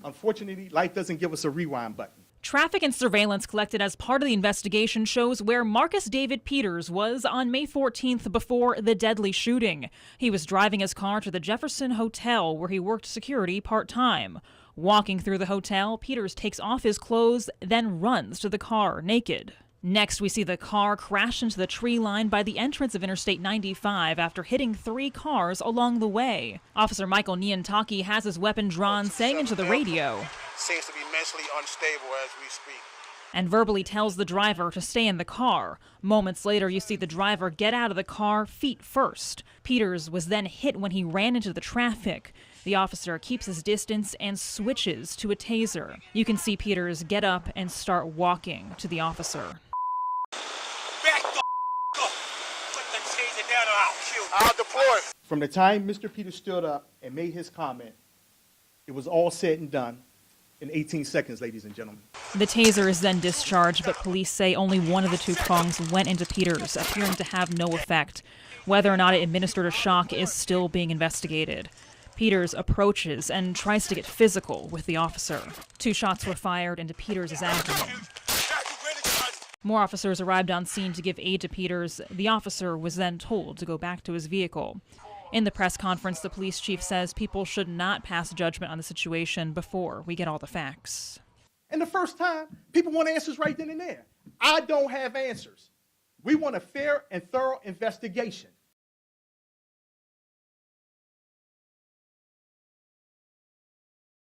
Unfortunately, life doesn't give us a rewind button. Traffic and surveillance collected as part of the investigation shows where Marcus David Peters was on May 14th before the deadly shooting. He was driving his car to the Jefferson Hotel where he worked security part-time. Walking through the hotel, Peters takes off his clothes, then runs to the car naked. Next, we see the car crash into the tree line by the entrance of Interstate 95 after hitting 3 cars along the way. Officer Michael Niantaki has his weapon drawn, saying into the radio, "Seems to be mentally unstable as we speak," and verbally tells the driver to stay in the car. Moments later, you see the driver get out of the car feet first. Peters was then hit when he ran into the traffic. The officer keeps his distance and switches to a taser. You can see Peters get up and start walking to the officer. "Back the up! Put the taser down or I'll shoot. I'll deploy." From the time Mr. Peters stood up and made his comment, it was all said and done in 18 seconds, ladies and gentlemen. The taser is then discharged, but police say only one of the 2 prongs went into Peters, appearing to have no effect. Whether or not it administered a shock is still being investigated. Peters approaches and tries to get physical with the officer. 2 shots were fired into Peters' abdomen. More officers arrived on scene to give aid to Peters. The officer was then told to go back to his vehicle. In the press conference, the police chief says people should not pass judgment on the situation before we get all the facts. And the first time, people want answers right then and there. I don't have answers. We want a fair and thorough investigation.